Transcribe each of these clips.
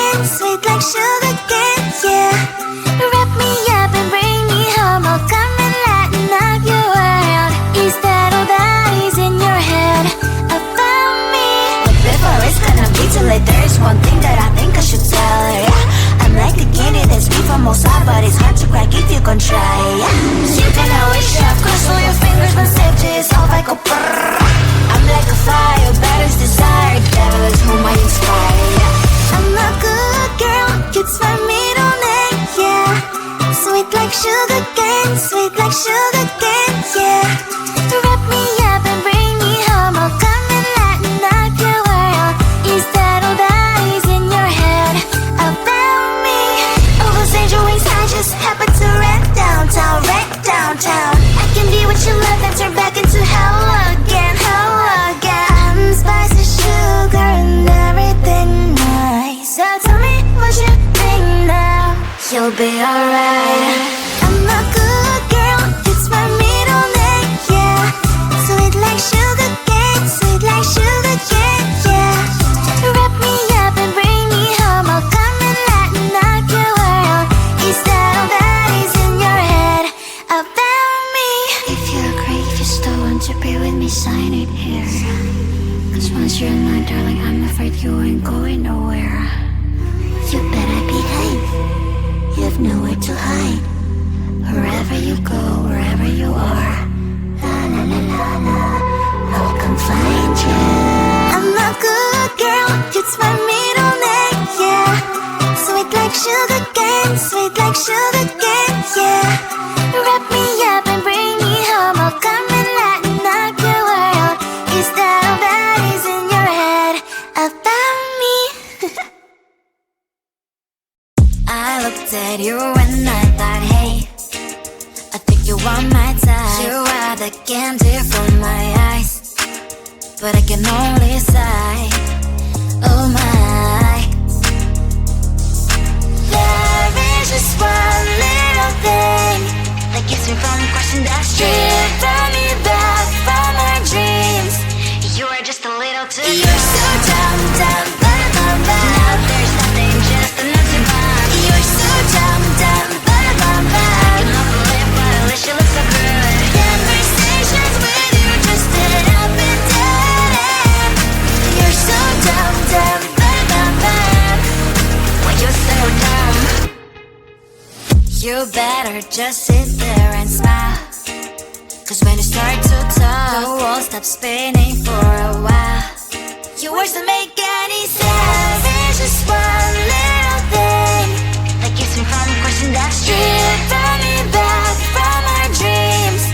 cane, sweet like sugar cane, yeah. Wrap me up and bring me home, oh come and lighten up your world. Is that all that is in your head about me? But before it's gonna be too late, there is one thing that I think I should tell her, yeah. I'm like the candy that's sweet from outside, but it's hard to crack if you can try, yeah. You can always shove, cross all your fingers when safety is off, I go brrrr. I'm like a fire, balance desire, devil is whom I inspire, yeah. I'm a good girl, it's my middle name, yeah. Sweet like sugar cane, sweet like sugar cane, yeah. Wrap me up and bring me home, oh come and lighten up your world. Is that all that is in your head about me? All those angel wings I just happen to rent downtown, rent downtown. I can be what you love and turn back into hell again, hell again. Spicy sugar and everything nice. So tell me what you think now. You'll be alright. I'm a good girl, it's my middle name, yeah. Sweet like sugar cane, sweet like sugar cane, yeah. Wrap me up and bring me home, oh come and lighten up your world. Is that all that is in your head about me? If you agree, if you still want to be with me, sign it here. Cause once you're mine, darling, I'm afraid you ain't going nowhere. You better behave, you have nowhere to hide. Wherever you go, wherever you are, la la la la la, I'll come find you. I'm a good girl, it's my middle name, yeah. Sweet like sugar cane, sweet like sugar cane, yeah. Wrap me up and bring me home, oh come and lighten up your world. Is that all that is in your head about me? I looked at you and I thought, hey, I think you are my type. You are the candy from my eyes, but I can only sigh, oh my. There is just one little thing that keeps me from crossing that street. Turn me back from my dreams. You are just a little too young. You're so dumb, dumb, bum, bum, bum. Now there's nothing, just enough to bomb. You're so dumb, dumb, bum, bum, bum. You love to live, but at least you look so good. Conversations with you just end up in dead end. You're so dumb, dumb, bum, bum, bum. Why you so dumb? You better just sit there and smile. Cause when you start to talk, the world stops spinning for a while. Your words don't make any sense. There's just one little thing that keeps me from crossing that street. Turn me back from our dreams.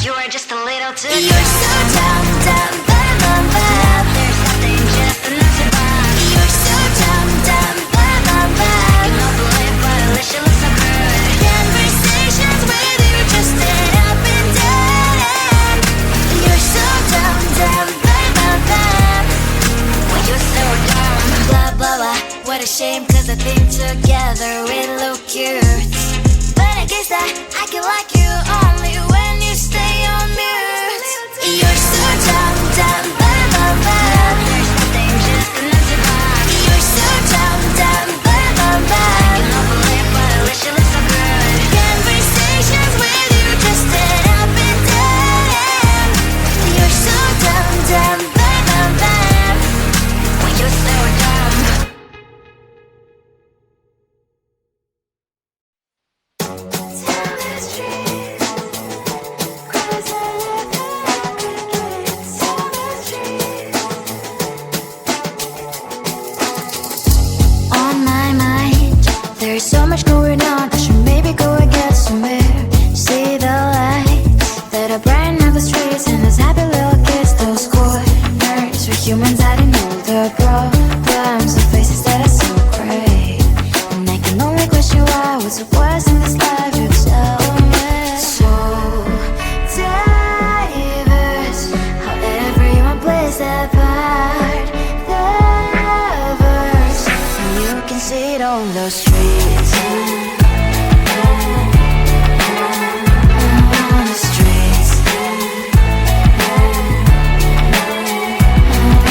You are just a little too young. You're so dumb, dumb, bum, bum, bum. There's nothing, just enough to bomb. You're so dumb, dumb, bum, bum, bum. You know the live, but at least you look so good. Conversations with you just end up in dead end. You're so dumb, dumb, bum, bum, bum. Why you so dumb? Blah, blah, blah. What a shame, cause I think together we look cute. But I guess that I can like you only when you stay on mute. You're so dumb, dumb, bum, bum, bum. There's nothing, just enough to bomb. You're so dumb, dumb, bum, bum, bum. You don't believe, but at least you look so good. Conversations with you just end up in dead end. You're so dumb, dumb, bum, bum, bum. Why you so dumb? On my mind, there's so much going on. I should maybe go and get somewhere. See the lights that are brighten up the streets, and those happy little kids, those corners where humans hiding all their problems, the faces that are so great. And I can only question why. What's the worst in this life? You tell me. So diverse, how everyone plays their part. Diverse, and you can see it on the streets. On the streets.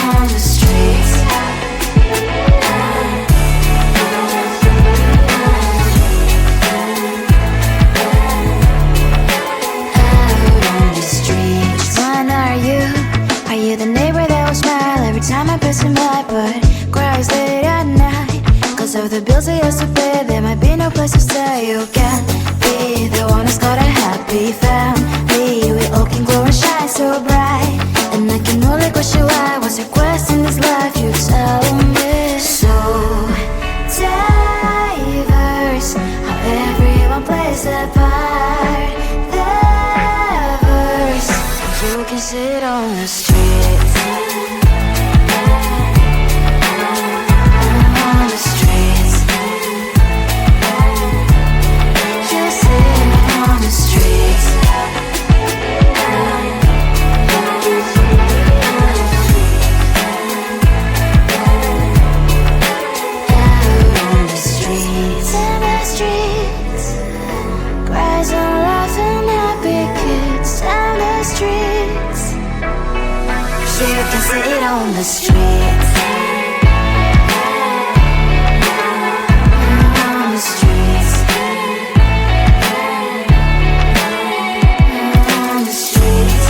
On the streets. of the bills I used to pay, there might be no place to stay. You can be the one who's got a happy family. We all can glow and shine so bright, and I can only wish you why. What's your quest in this life? You tell me. So diverse, how everyone plays their part. Diverse, you can sit on the street. On the streets, on the streets, on the streets.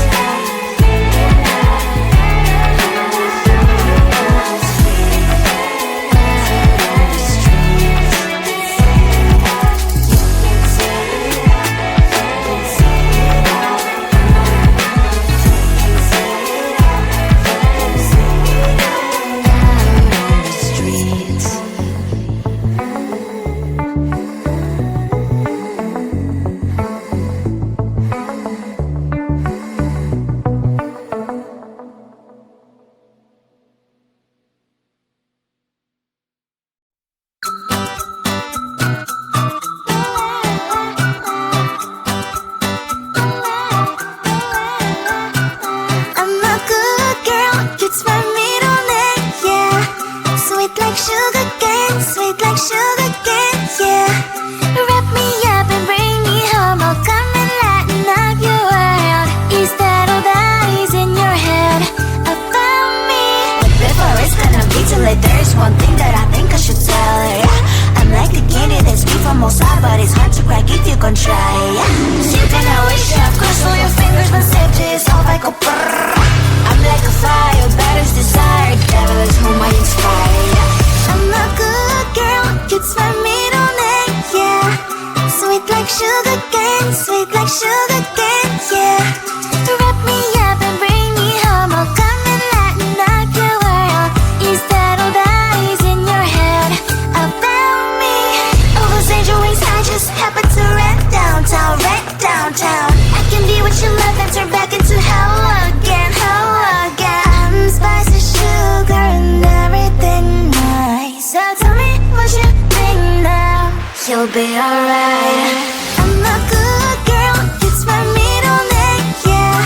You'll be alright. I'm a good girl, it's my middle name, yeah.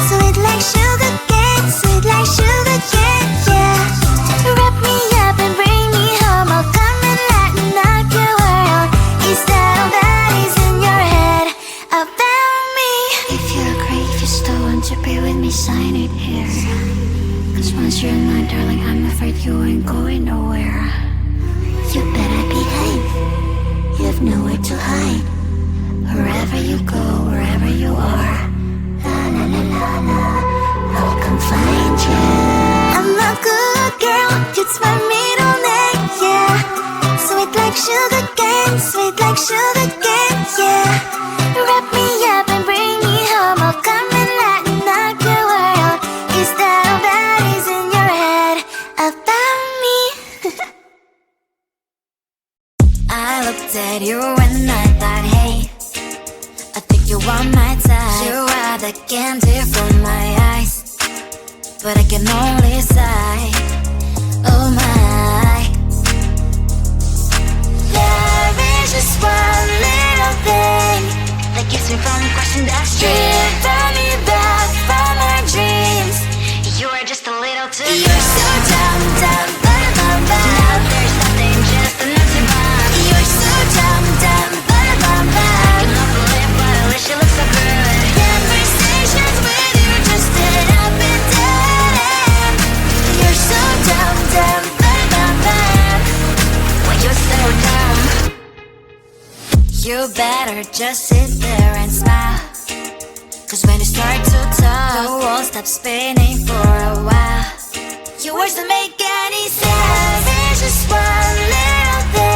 Sweet like sugar cane, sweet like sugar cane, yeah. Wrap me up and bring me home, I'll come and lighten up your world. Is that all that is in your head about me? If you agree, if you still want to be with me, sign it here. Cause once you're mine, darling, I'm afraid you ain't going nowhere. You better behave. You have nowhere to hide. Wherever you go, wherever you are, la la la la la, I'll come find you. I'm a good girl, it's my middle name, yeah. Sweet like sugar cane, sweet like sugar cane, yeah. Wrap me up and bring me home, I'll come and lighten up your world. Is that all that is in your head about me? I looked at you and I thought, hey, I think you are my type. You are the candy from my eyes, but I can only sigh, oh my. There is just one little thing that keeps me from crossing that street. Driven me back from my dreams. You are just a little too young. You're so dumb, dumb, dumb, dumb, dumb. Now there's nothing just enough to buy. You're so dumb, dumb, dumb, dumb, dumb. You love to live, but I wish you looked so good. Conversations with you just end up in dead end. You're so dumb, dumb, dumb, dumb, dumb. When you're so dumb, you better just sit there and smile. Cause when you start to talk, the world stops spinning for a while. Your words don't make any sense. There's just one little thing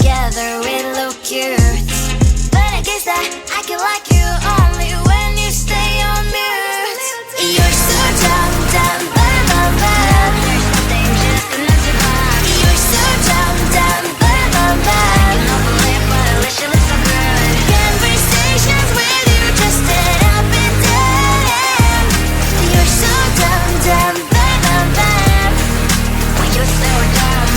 together we look cute. But I guess that I can like you only when you stay on mute. You're so dumb, dumb, bum, bum, bum. There's nothing just enough to buy. You're so dumb, dumb, bum, bum, bum. You don't believe what I wish you looked so good. Conversations with you just end up in dead end. You're so dumb, dumb, bum, bum, bum. When you're so dumb.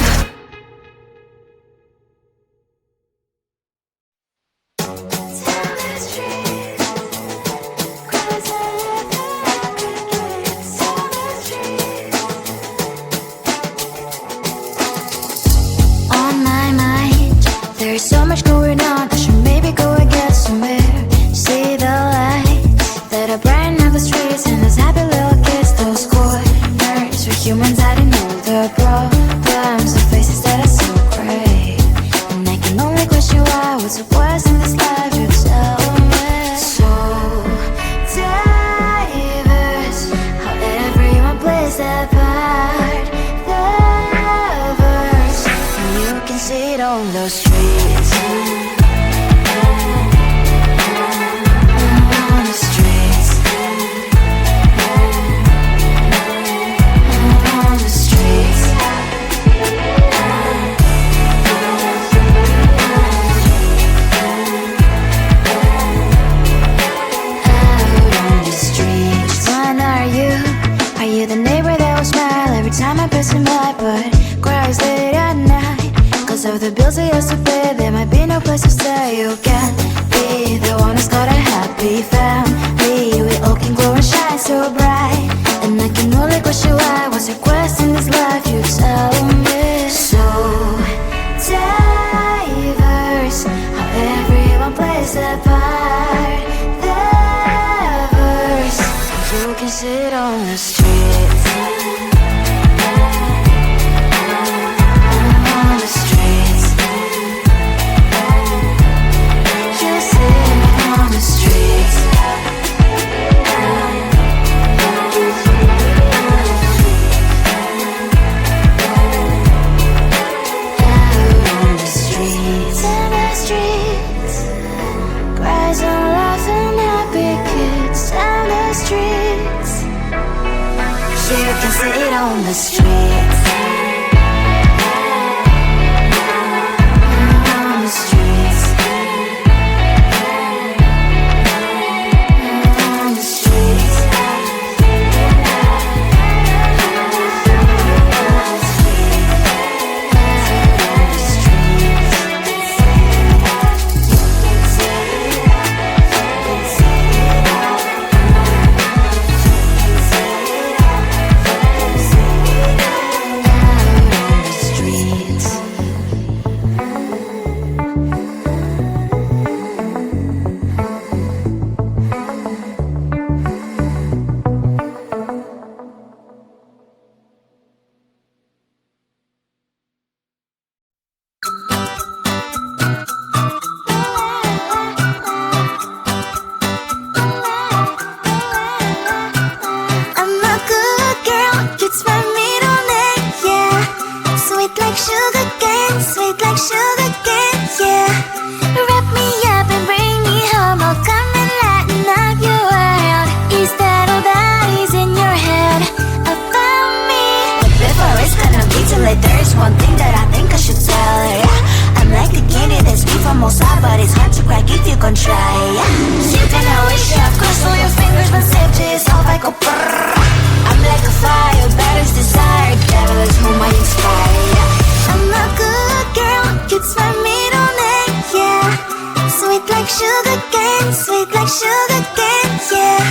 On my mind, there's so much going on. I should maybe go and get somewhere. See the lights that are brighten up the streets, and those happy little kids, those corners where humans hiding all their problems, the faces that are so gray. And I can only question why. What's the worst in this life? You tell me. So diverse, how everyone plays their part. Lovers, and you can see it on the streets. On the streets. On the streets. Out on the streets. When are you? Are you the neighbor that will smile every time I pass him by, but cries late at night? Cause of the bills I used to pay, there might be no place to stay. You can't be the one who's got a happy family. We all can glow and shine so bright, and I can only question why. What's your quest in this life? You tell me. So diverse, how everyone plays their part. Lovers, you can sit on the streets. On the streets. You sit on the streets. Out on the streets. In the streets. Cries and laughing happy kids. Down the streets. You can sit on the streets. On the streets. On the streets. I'm a good girl, it's my middle name, yeah. Sweet like sugar cane, sweet like sugar cane, yeah. Wrap me up and bring me home, I'll come and lighten up your world. Is that all that is in your head about me? But before it's gonna be too late, there's one thing that I think I should tell her, yeah. I'm like the candy that's sweet from outside, but it's hard to crack if you can try, yeah. You can always shove, cross all your fingers, but safety is all I go brrrr. I'm like a fire, battles desire, devil is whom I inspire, yeah. I'm a good girl, it's my middle name, yeah. Sweet like sugar cane, yeah.